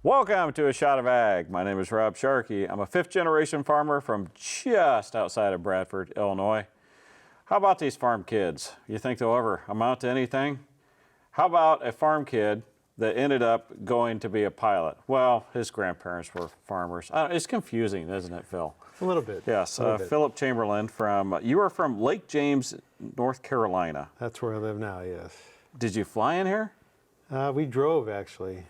Welcome to A Shot of Ag. My name is Rob Sharkey. I'm a fifth-generation farmer from just outside of Bradford, Illinois. How about these farm kids? You think they'll ever amount to anything? How about a farm kid that ended up going to be a pilot? Well, his grandparents were farmers. It's confusing, isn't it, Phil? A little bit. Yes, Philip Chamberlain you are from Lake James, North Carolina. That's where I live now, yes. Did you fly in here? We drove, actually.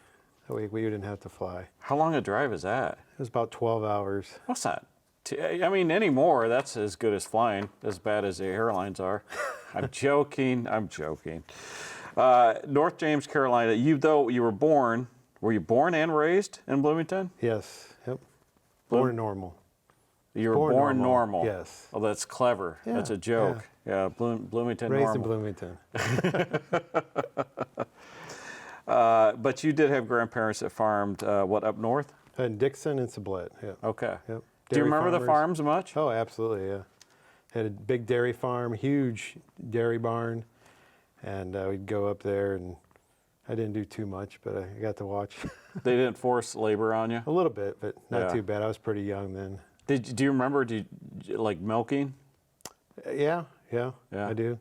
We didn't have to fly. How long a drive is that? It was about 12 hours. What's that? I mean, anymore, that's as good as flying, as bad as the airlines are. I'm joking. North James, Carolina, you were born and raised in Bloomington? Yes, yep. Born normal. You were born normal? Yes. Oh, that's clever. Yeah, that's a joke. Yeah, Bloomington Raised normal. in Bloomington. But you did have grandparents that farmed, up north? And Dixon and Sublette, yeah. Okay. Yep. Do you remember farmers. the farms much? Oh, absolutely, yeah. Had a big dairy farm, huge dairy barn, and we'd go up there, and I didn't do too much, but I got to watch. They didn't force labor on you? A little bit, but not too bad. I was pretty young then. Do you remember, like milking? Yeah, I do.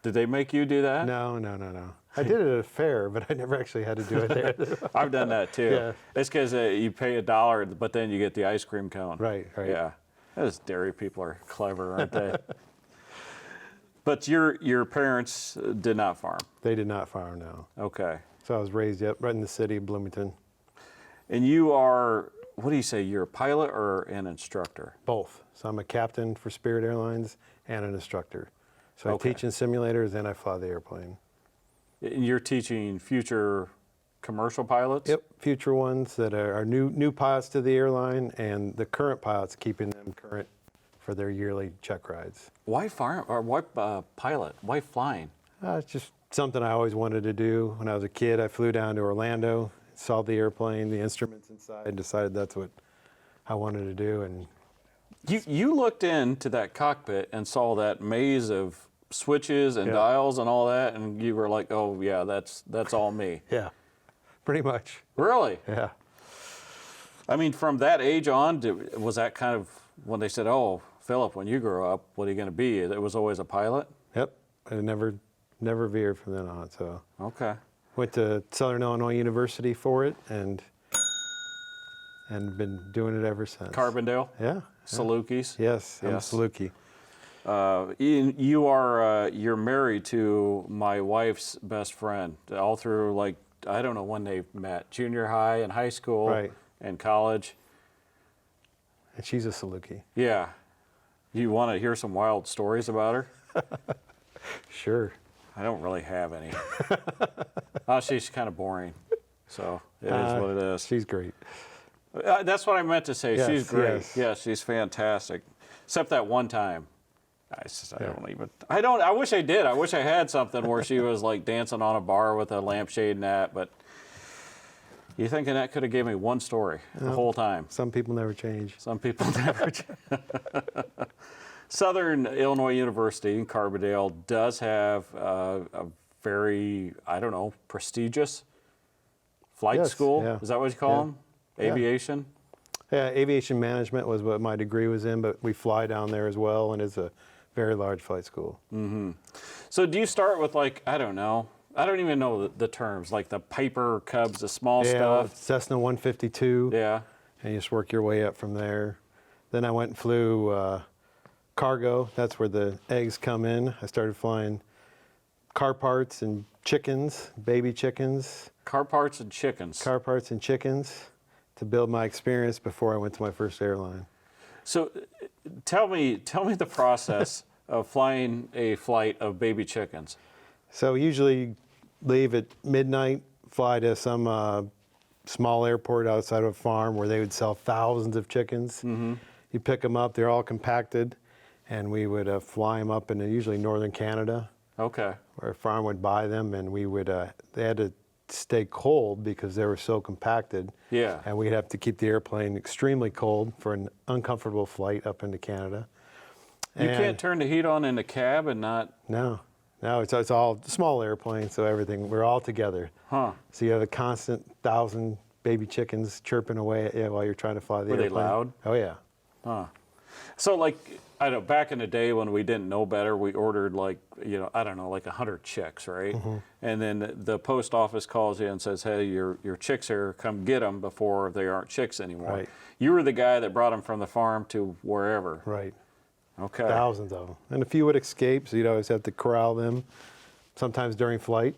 Did they make you do that? No. I did it at a fair, but I never actually had to do it there. I've done that too. Yeah. It's because you pay $1, but then you get the ice cream cone. Right. Yeah. Those dairy people are clever, aren't they? But your parents did not farm? They did not farm, no. Okay. So I was raised right in the city of Bloomington. And you are, what do you say, you're a pilot or an instructor? Both. So I'm a captain for Spirit Airlines and an instructor. So Okay. I teach in simulators and I fly the airplane. And you're teaching future commercial pilots? Yep, future ones that are new pilots to the airline, and the current pilots, keeping them current for their yearly check rides. Why farm, or why pilot? Why flying? It's just something I always wanted to do. When I was a kid, I flew down to Orlando, saw the airplane, the instruments inside, and decided that's what I wanted to do. And You looked into that cockpit and saw that maze of switches and dials and all that, and you were like, oh yeah, that's all me. yeah, pretty much. Really? Yeah. I mean, from that age on, was that kind of when they said, oh, Philip, when you grow up, what are you going to be? It was always a pilot? Yep. I never veered from then on. So Okay. went to Southern Illinois University for it, and been doing it ever since. Carbondale? Yeah. Salukis? Yes, I'm Yes. Saluki. You're married to my wife's best friend, all through, like, I don't know when they met, junior high and high school Right. and college. And she's a Saluki. Yeah. You want to hear some wild stories about her? Sure. I don't really have any. She's kind of boring, so it is what it is. She's great. That's what I meant to say. Yes, She's great. yes. Yeah, she's fantastic. Except that one time. I wish I did. I wish I had something where she was like dancing on a bar with a lampshade and that, but you thinking that could have gave me one story the whole time. Some people never change. Some people never. Southern Illinois University in Carbondale does have a very, prestigious flight Yes, school. yeah. Is that what you call them? Yeah. Aviation? Yeah, aviation management was what my degree was in, but we fly down there as well, and it's a very large flight school. Mm-hmm. So do you start with, like, I don't even know the terms, like the Piper Cubs, the small stuff? Cessna 152. Yeah. And you just work your way up from there. Then I went and flew cargo. That's where the eggs come in. I started flying car parts and chickens, baby chickens. Car parts and chickens. Car parts and chickens to build my experience before I went to my first airline. So tell me the process of flying a flight of baby chickens. So usually leave at midnight, fly to some small airport outside of a farm where they would sell thousands of chickens. Mm-hmm. You pick them up, they're all compacted, and we would fly them up into usually northern Canada. Okay. Where a farm would buy them, and we would, they had to stay cold because they were so compacted. Yeah. And we'd have to keep the airplane extremely cold for an uncomfortable flight up into Canada. You can't turn the heat on in the cab and not... No, it's all small airplane, so we're all together. Huh. So you have a constant 1,000 baby chickens chirping away at you while you're trying to fly the Were they airplane. loud? Oh yeah. Huh. So like, I don't know, back in the day when we didn't know better, we ordered like, I don't know, like 100 chicks, right? And then the post office calls you and says, hey, your chicks here, come get them before they aren't chicks anymore. Right. You were the guy that brought them from the farm to wherever. Right. Okay. Thousands of them. And a few would escape, so you'd always have to corral them, sometimes during flight.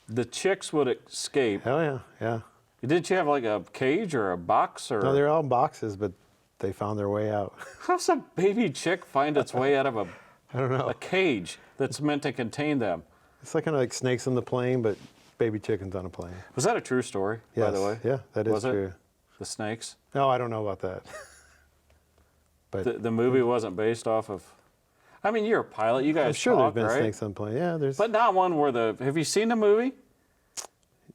The chicks would escape. Oh yeah, yeah. Did you have like a cage or a box or? No, they're all in boxes, but they found their way out. How does a baby chick find its way out of I don't know. a cage that's meant to contain them? It's like kind of like snakes on the plane, but baby chickens on a plane. Was that a true story, by the way? Yeah, that is Was it? true. The snakes? No, I don't know about that. But The movie wasn't based off of. I mean, you're a pilot. You guys I'm sure talk, there's been right? snakes on plane. Yeah, there's. But not one where the. Have you seen the movie?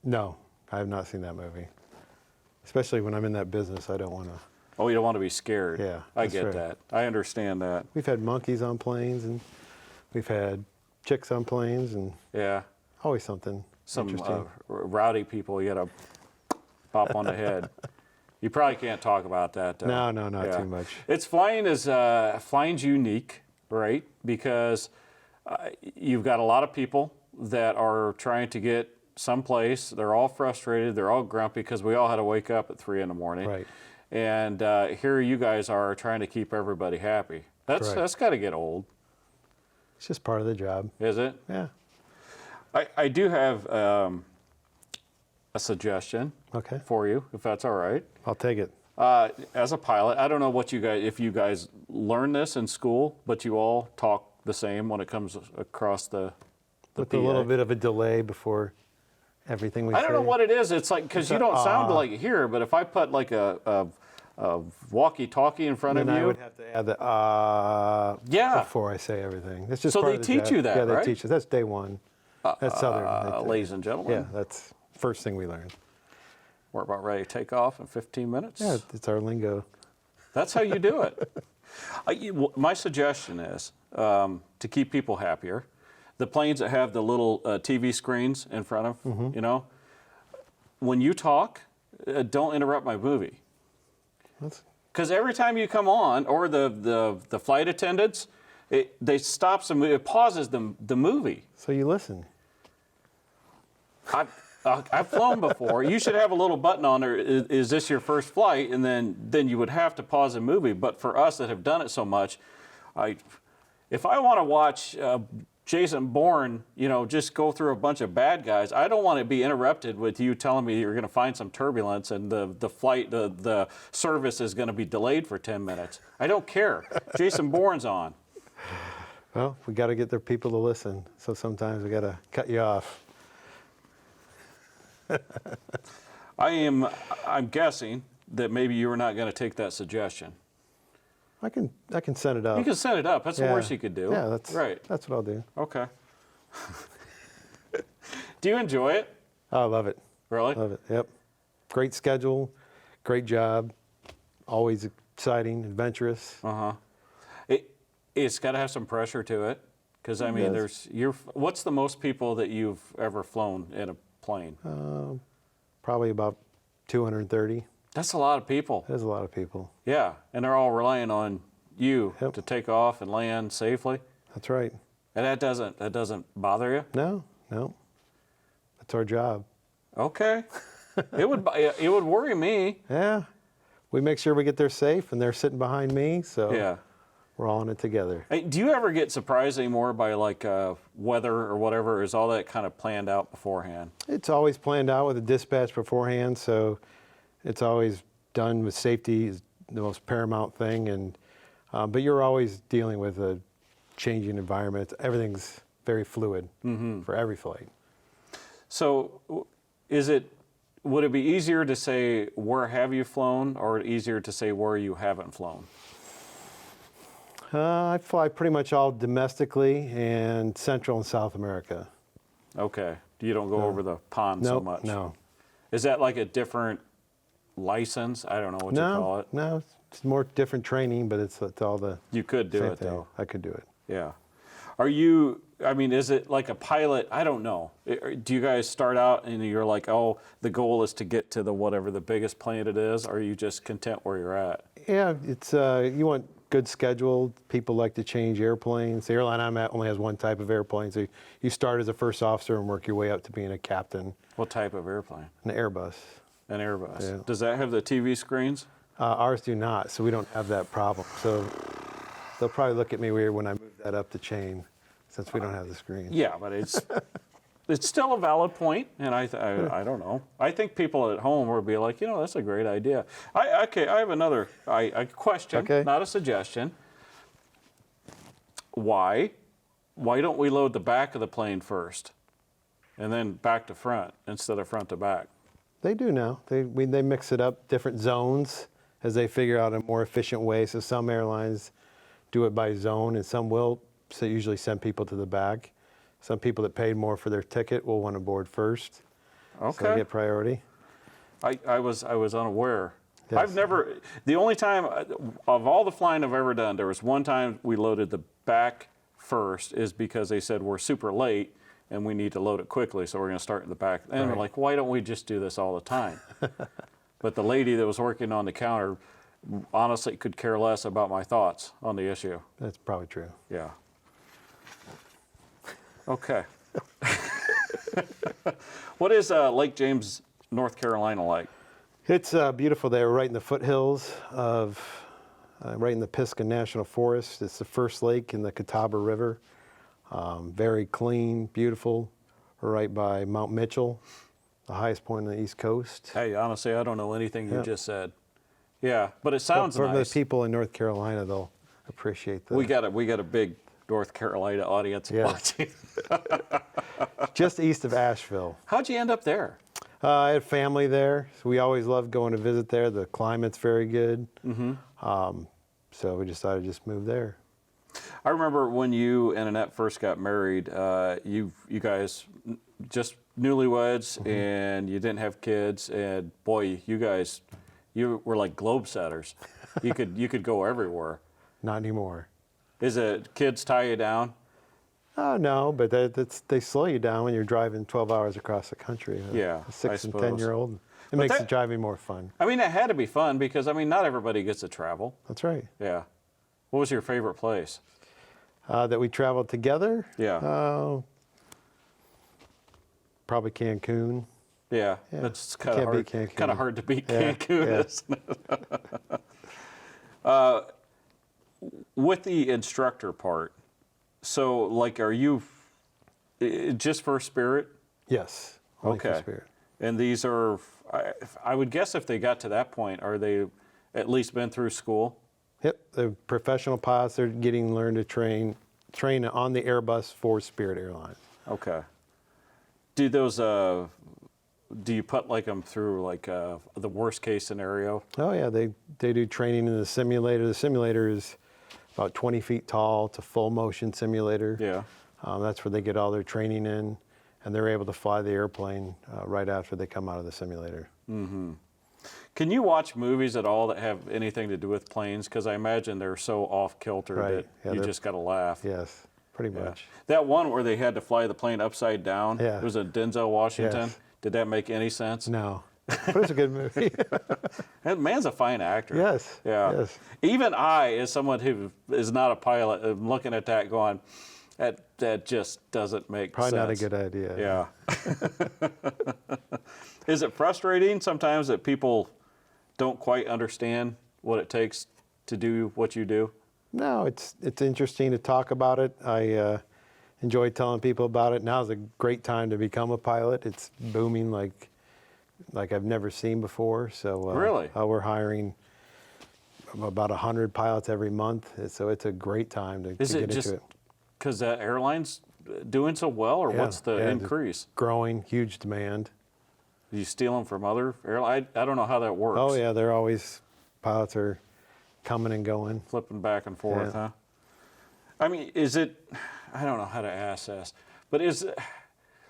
No, I have not seen that movie. Especially when I'm in that business, I don't want to. Oh, you don't want to be scared. Yeah, I that's get right. that. I understand that. We've had monkeys on planes, and we've had chicks on planes, and Yeah. always something Some interesting. rowdy people you got to pop on the head. You probably can't talk about that. Though. No, not too much. It's flying's unique, right? Because you've got a lot of people that are trying to get someplace. They're all frustrated. They're all grumpy because we all had to wake up at 3 a.m. Right. And here you guys are trying to keep everybody happy. That's got to get old, It's just part of the job. is it? Yeah. I do have a suggestion Okay. for you, if that's all right. I'll take it. As a pilot, I don't know if you guys learn this in school, but you all talk the same when it comes across the With PA. a little bit of a delay before everything we say. I don't know what it is. It's like, because you don't sound like it here, but if I put like a walkie-talkie in front And of I you, would have to add the Yeah. before I say everything. That's just So part they of the teach job. you that, Yeah, they right? teach us. That's day one. That's Southern. ladies and gentlemen, Yeah, that's first thing we learned. we're about ready to take off in 15 minutes. Yeah, it's our lingo. That's how you do it. My suggestion is to keep people happier. The planes that have the little TV screens in front of, Mm-hmm. When you talk, don't interrupt my movie. That's, Because every time you come on, or the flight attendants, they stops and it pauses the movie. so you listen. I've flown before. You should have a little button on there. Is this your first flight? And then you would have to pause the movie. But for us that have done it so much, if I want to watch Jason Bourne, just go through a bunch of bad guys, I don't want to be interrupted with you telling me you're going to find some turbulence and the flight, the service is going to be delayed for 10 minutes. I don't care. Jason Bourne's on. Well, we got to get their people to listen. So sometimes we got to cut you off. I'm guessing that maybe you were not going to take that suggestion. I can set it up. You can set it up. That's the Yeah. worst you could do. Yeah, that's right. That's what I'll do. Okay. Do you enjoy it? Oh, I love it. Really? Love it. Yep. Great schedule, great job, always exciting, adventurous. It's got to have some pressure to it, because I mean, does. what's the most people that you've ever flown in a plane? Probably about 230. That's a lot of people. There's a lot of people. Yeah, and they're all relying on you Yep. to take off and land safely. That's right. And that doesn't bother you? No. That's our job. Okay. It would worry me. Yeah. We make sure we get there safe, and they're sitting behind me, so Yeah. we're all in it together. Hey, do you ever get surprised anymore by like weather or whatever? Is all that kind of planned out beforehand? It's always planned out with a dispatch beforehand, so it's always done with safety is the most paramount thing. And but you're always dealing with a changing environment. Everything's very fluid for every flight. So, would it be easier to say where have you flown, or easier to say where you haven't flown? I fly pretty much all domestically and Central and South America. Okay. You don't go over the pond so Nope, much. no. Is that like a different license? I don't know what you call it. No, it's more different training, but it's all the You could do same it thing. though. I could do it. Yeah. Are you, I mean, is it like a pilot? I don't know. Do you guys start out and you're like, oh, the goal is to get to the whatever the biggest plane it is? Or are you just content where you're at? Yeah, it's you want good schedule. People like to change airplanes. The airline I'm at only has one type of airplane, so you start as a first officer and work your way up to being a captain. What type of airplane? An Airbus. An Airbus. Yeah. Does that have the TV screens? Ours do not, so we don't have that problem. So they'll probably look at me weird when I move that up the chain, since we don't have the screen. Yeah, but it's still a valid point, and I don't know. I think people at home will be like, that's a great idea. I have another question, Okay. not a suggestion. Why don't we load the back of the plane first, and then back to front instead of front to back? They do now. They mix it up, different zones, as they figure out a more efficient way. So some airlines do it by zone, and some will usually send people to the back. Some people that paid more for their ticket will want to board first. Okay. So they get priority. I was unaware. Yes. I've never, the only time of all the flying I've ever done, there was one time we loaded the back first is because they said we're super late and we need to load it quickly, so we're going to start in the back. And Right. we're like, why don't we just do this all the time? But the lady that was working on the counter honestly could care less about my thoughts on the issue. That's probably true. Yeah. Okay. What is Lake James, North Carolina like? It's beautiful there, right in the foothills of, right in the Pisgah National Forest. It's the first lake in the Catawba River. Very clean, beautiful. We're right by Mount Mitchell, the highest point on the East Coast. Hey, honestly, I don't know anything you Yeah. just said. Yeah, but it sounds For nice. the people in North Carolina, they'll appreciate that. We got a big North Carolina audience Yeah. watching. Just east of Asheville. How'd you end up there? I had family there, so we always loved going to visit there. The climate's very good. So we decided to just move there. I remember when you and Annette first got married. You guys just newlyweds, and you didn't have kids. And boy, you were like globe setters. You could go everywhere. Not anymore. Is it kids tie you down? Oh, no, but they slow you down when you're driving 12 hours across the country. Yeah, A 6 I and suppose. 10-year-old. It makes that- the driving more fun. I mean, it had to be fun because not everybody gets to travel. That's right. Yeah. What was your favorite place? That we traveled together? Yeah. Probably Cancun. Yeah, Yeah. it's kind of Can't hard. beat Cancun. Kind of hard to beat Yeah, Cancun. yeah. Isn't it? With the instructor part, so like, are you just for Spirit? Yes. Only for Okay. Spirit. And these are, I would guess, if they got to that point, are they at least been through school? Yep. The professional pilots, they're learn to train on the Airbus for Spirit Airlines. Okay. Do those? Do you put them through the worst case scenario? Oh, yeah. They do training in the simulator. The simulator is about 20 feet tall. It's a full motion simulator. Yeah. That's where they get all their training in, and they're able to fly the airplane right after they come out of the simulator. Can you watch movies at all that have anything to do with planes? Because I imagine they're so off kilter Right. that Yeah, you they're- just got to laugh. Yes, pretty Yeah. much. That one where they had to fly the plane upside down. Yeah. It was in Denzel Washington. Yes. Did that make any sense? No, but it's a good movie. That man's a fine actor. Yes. Yeah. Yes. Even I, as someone who is not a pilot, am looking at that going, that just doesn't make Probably sense. not a good idea. Yeah. Is it frustrating sometimes that people don't quite understand what it takes to do what you do? No, it's interesting to talk about it. I enjoy telling people about it. Now's a great time to become a pilot. It's booming like I've never seen before. So Really? We're hiring about 100 pilots every month. So it's a great time to Is get it into just it. because that airline's doing so well, or Yeah, what's the yeah, increase? Growing, huge demand. Do you steal them from other airlines? I don't know how that works. Oh yeah, pilots are coming and going. Flipping back and forth, Yeah. huh? I mean, I don't know how to ask this, but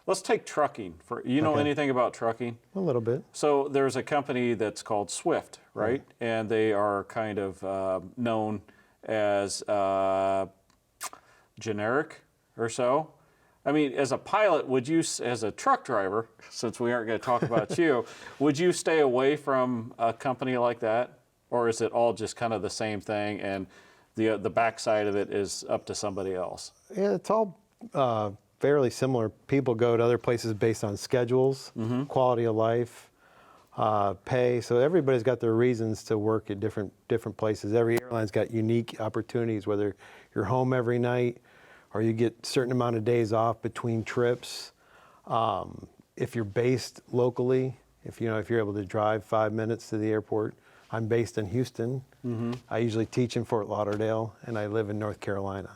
let's take trucking. You know Okay. anything about trucking? A little bit. So there's a company that's called Swift, right? And they are kind of known as generic. or so. I mean, as a pilot, would you, as a truck driver, since we aren't going to talk about you, would you stay away from a company like that? Or is it all just kind of the same thing and the backside of it is up to somebody else? Yeah, it's all fairly similar. People go to other places based on schedules, quality of life, pay. So everybody's got their reasons to work at different places. Every airline's got unique opportunities, whether you're home every night or you get a certain amount of days off between trips. If you're based locally, if you're able to drive 5 minutes to the airport. I'm based in Houston. I usually teach in Fort Lauderdale, and I live in North Carolina.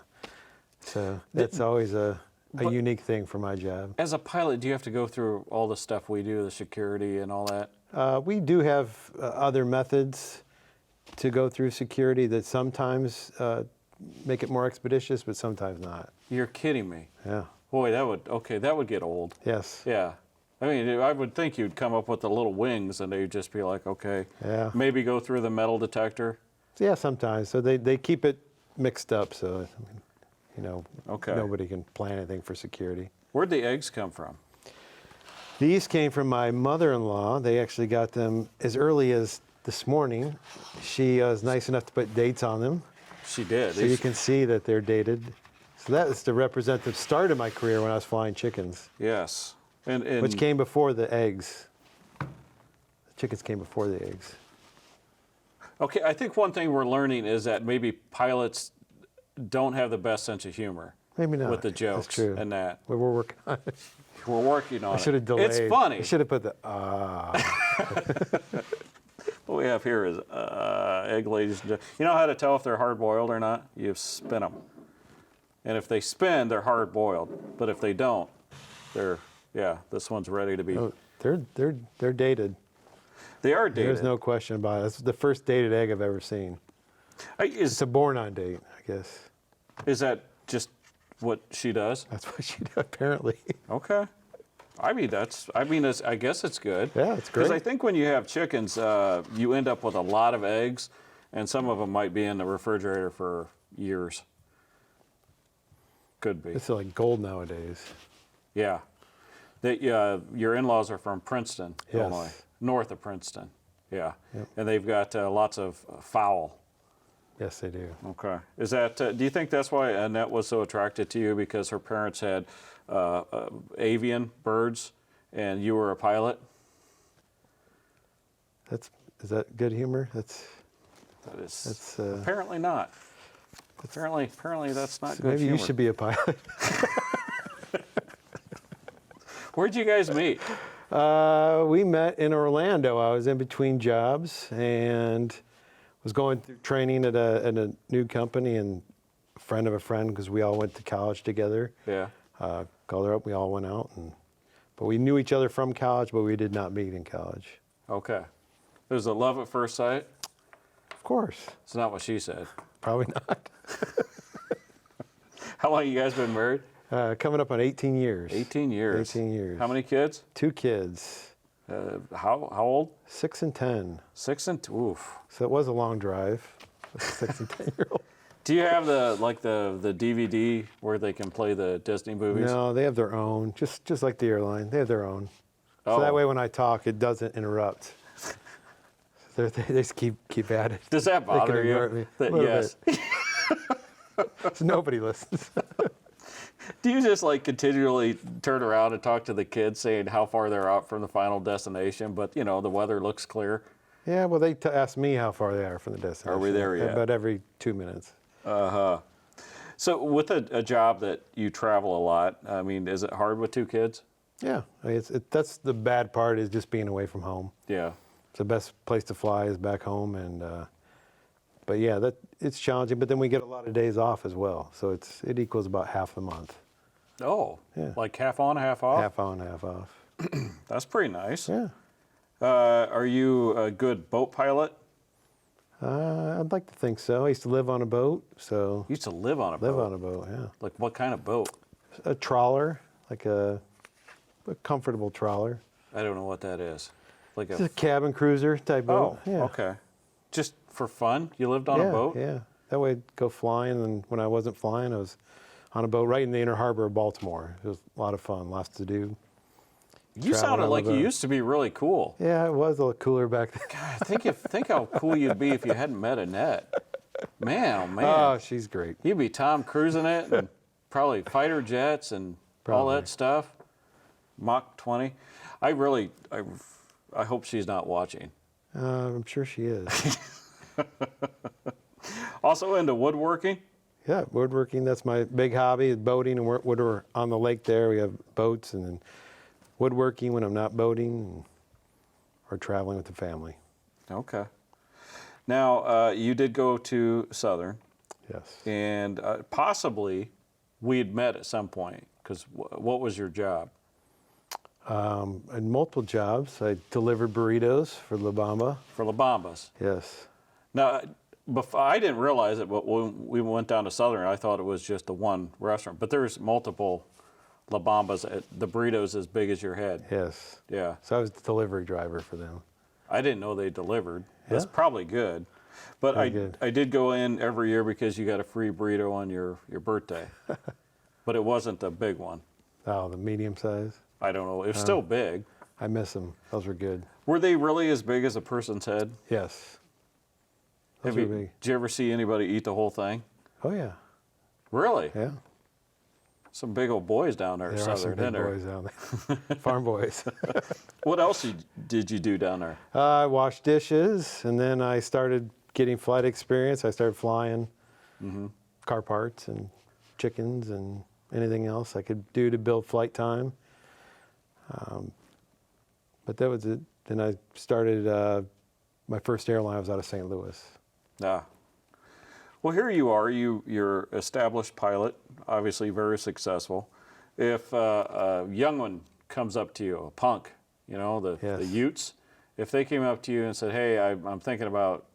So that's always a unique thing for my job. As a pilot, do you have to go through all the stuff we do, the security and all that? We do have other methods to go through security that sometimes make it more expeditious, but sometimes not. You're kidding me. Yeah. Boy, that would get old. Yes. Yeah. I mean, I would think you'd come up with the little wings and they'd just be like, okay, Yeah. maybe go through the metal detector. Yeah, sometimes. So they keep it mixed up, so Okay. nobody can plan anything for security. Where'd the eggs come from? These came from my mother-in-law. They actually got them as early as this morning. She was nice enough to put dates on them, She did. so you can see that they're dated. So that is to represent the start of my career when I was flying chickens, Yes. And which came before the eggs. The chickens came before the eggs. Okay, I think one thing we're learning is that maybe pilots don't have the best sense of humor. Maybe not. With the jokes That's true. and that. We're working on it. We're working on I it. should have delayed. It's funny. I should have put the What we have here is egg ladies. You know how to tell if they're hard boiled or not? You spin them. And if they spin, they're hard boiled. But if they don't, this one's ready to be. Oh, they're dated. They are dated. There's no question about it. It's the first dated egg I've ever seen. It's a born-on date, I guess. Is that just what she does? That's what she did, apparently. Okay. I guess it's good. Yeah, it's great. Because I think when you have chickens, you end up with a lot of eggs, and some of them might be in the refrigerator for years. Could be. It's like gold nowadays. Yeah. Your in-laws are from Princeton, Yes. Illinois, north of Princeton. Yeah. Yep. And they've got lots of fowl. Yes, they do. Okay. Is that? Do you think that's why Annette was so attracted to you, because her parents had avian birds, and you were a pilot? Is that good humor? That is. Apparently not. Apparently that's not good Maybe humor. you should be a pilot. Where'd you guys meet? We met in Orlando. I was in between jobs and was going through training at a new company, and a friend of a friend, because we all went to college together. Yeah. Called her up. We all went out, but we knew each other from college, but we did not meet in college. Okay. There's a love at first sight? Of course. It's not what she said. Probably not. How long you guys been married? Coming up on 18 years. 18 years. 18 years. How many kids? 2 kids. How old? 6 and 10. 6 and oof. So it was a long drive. With a 6 and 10-year-old. Do you have the DVD where they can play the Disney movies? No, they have their own. Just like the airline, they have their own. So that way, when I talk, it doesn't interrupt. They just keep at it. Does that bother you? Yes. So nobody listens. Do you just continually turn around and talk to the kids, saying how far they're out from the final destination, but the weather looks clear? Yeah, well, they ask me how far they are from the destination. Are we there yet? About every 2 minutes. So with a job that you travel a lot, I mean, is it hard with 2 kids? Yeah, that's the bad part, is just being away from home. Yeah. It's the best place to fly is back home, but yeah, it's challenging. But then we get a lot of days off as well, so it equals about half the month. Oh, Yeah. like half on, half off? Half on, half off. That's pretty nice. Yeah. Are you a good boat pilot? I'd like to think so. I used to live on a boat, so You used to live on a boat. live on a boat. Yeah. Like what kind of boat? A trawler, like a comfortable trawler. I don't know what that is. Like It's a cabin cruiser type boat. Yeah. okay. Just for fun? You lived on yeah, a boat? Yeah. That way I'd go flying, and when I wasn't flying, I was on a boat right in the inner harbor of Baltimore. It was a lot of fun, lots to do. You sounded like you used to be really cool. Yeah, it was a little cooler back then. God, think how cool you'd be if you hadn't met Annette. Man, oh man. Oh, she's great. You'd be Tom Cruising it, and probably fighter jets and all that stuff. Mach 20. I hope she's not watching. I'm sure she is. Also into woodworking? Yeah, woodworking, that's my big hobby, is boating, and we're on the lake there. We have boats, and then woodworking when I'm not boating or traveling with the family. Okay. Now, you did go to Southern. Yes. And possibly we had met at some point, because what was your job? I had multiple jobs. I delivered burritos for La Bamba. For La Bambas. Yes. Now, I didn't realize it, but when we went down to Southern, I thought it was just the one restaurant. But there's multiple La Bambas, the burritos as big as your head. Yes. Yeah. So I was the delivery driver for them. I didn't know they delivered. That's Yeah. probably good. But Good. I did go in every year because you got a free burrito on your birthday. But it wasn't the big one. Oh, the medium size? I don't know. It was still big. I miss them. Those were good. Were they really as big as a person's head? Yes. Those were big. Did you ever see anybody eat the whole thing? Oh, yeah. Really? Yeah. Some big old boys down there. There are some big boys down there. Farm boys. What else did you do down there? I washed dishes, and then I started getting flight experience. I started flying car parts and chickens and anything else I could do to build flight time. But that was it. Then I started, my first airline was out of St. Louis. Ah. Well, here you are. You're established pilot, obviously very successful. If a young one comes up to you, a punk, the Utes, if they came up to you and said, "Hey, I'm thinking about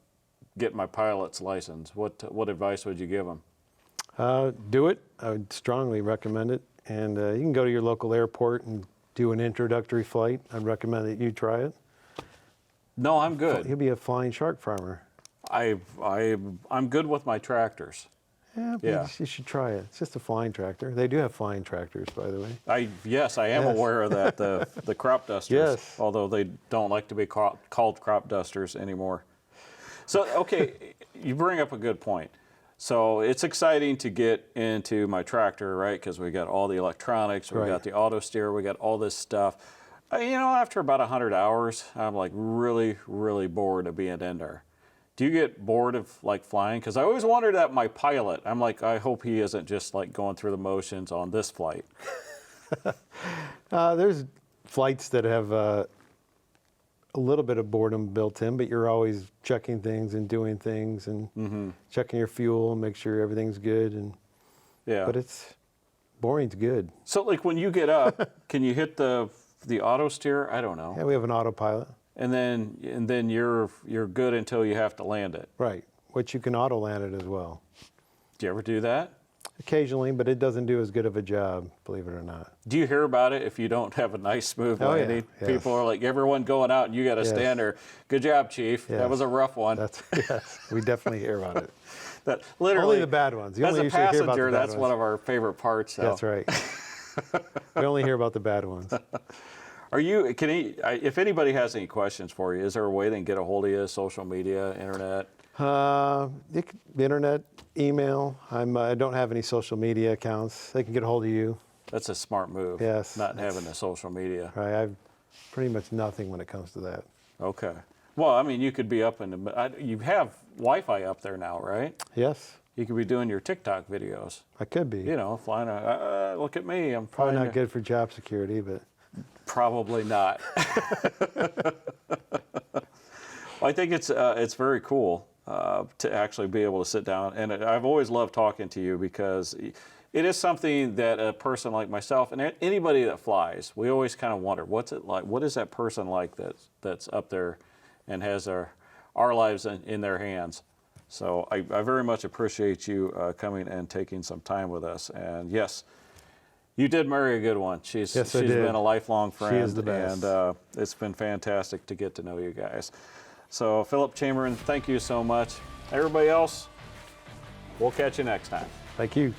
getting my pilot's license," what advice would you give them? Do it. I would strongly recommend it. And you can go to your local airport and do an introductory flight. I'd recommend that you try it. No, I'm good. You'll be a flying shark farmer. I'm good with my tractors. Yeah, but you should try it. It's just a flying tractor. They do have flying tractors, by the way. Yes, I am aware of that. The crop dusters. Yes. Although they don't like to be called crop dusters anymore. So, okay, you bring up a good point. So it's exciting to get into my tractor, right? Because we got all the electronics, we got the auto steer, we got all this stuff. After about 100 hours, I'm like really, really bored of being in there. Do you get bored of like flying? Because I always wondered that my pilot, I'm like, I hope he isn't just like going through the motions on this flight. There's flights that have a little bit of boredom built in, but you're always checking things and doing things and checking your fuel and make sure everything's good. And but boring's good. So like when you get up, can you hit the auto steer? I don't know. Yeah, we have an autopilot. And then you're good until you have to land it. Right, which you can auto land it as well. Do you ever do that? Occasionally, but it doesn't do as good of a job, believe it or not. Do you hear about it if you don't have a nice smooth landing? Yes. People are like, everyone going out and you got to stand there. Good job, Chief. Yes. That was a rough one. Yes, we definitely hear about it. That literally Only the bad ones. You as only a usually hear about the passenger, bad that's ones. one of our favorite parts. That's right. We only hear about the bad ones. If anybody has any questions for you, is there a way they can get a hold of you? Social media, internet? Internet, email. I don't have any social media accounts. They can get a hold of you. That's a smart move. Yes. Not having a social media. Right. I've pretty much nothing when it comes to that. Okay. Well, I mean, you could be up you have Wi-Fi up there now, right? Yes. You could be doing your TikTok videos. I could be. Flying. Look at me. I'm Probably flying. not good for job security, but. Probably not. Well, I think it's very cool to actually be able to sit down, and I've always loved talking to you because it is something that a person like myself and anybody that flies, we always kind of wonder, what's it like? What is that person like that's up there and has our lives in their hands? So I very much appreciate you coming and taking some time with us. And yes, you did marry a good one. She's been a lifelong friend. She is the best. And it's been fantastic to get to know you guys. So Philip Chamberlain, thank you so much. Everybody else, we'll catch you next time. Thank you.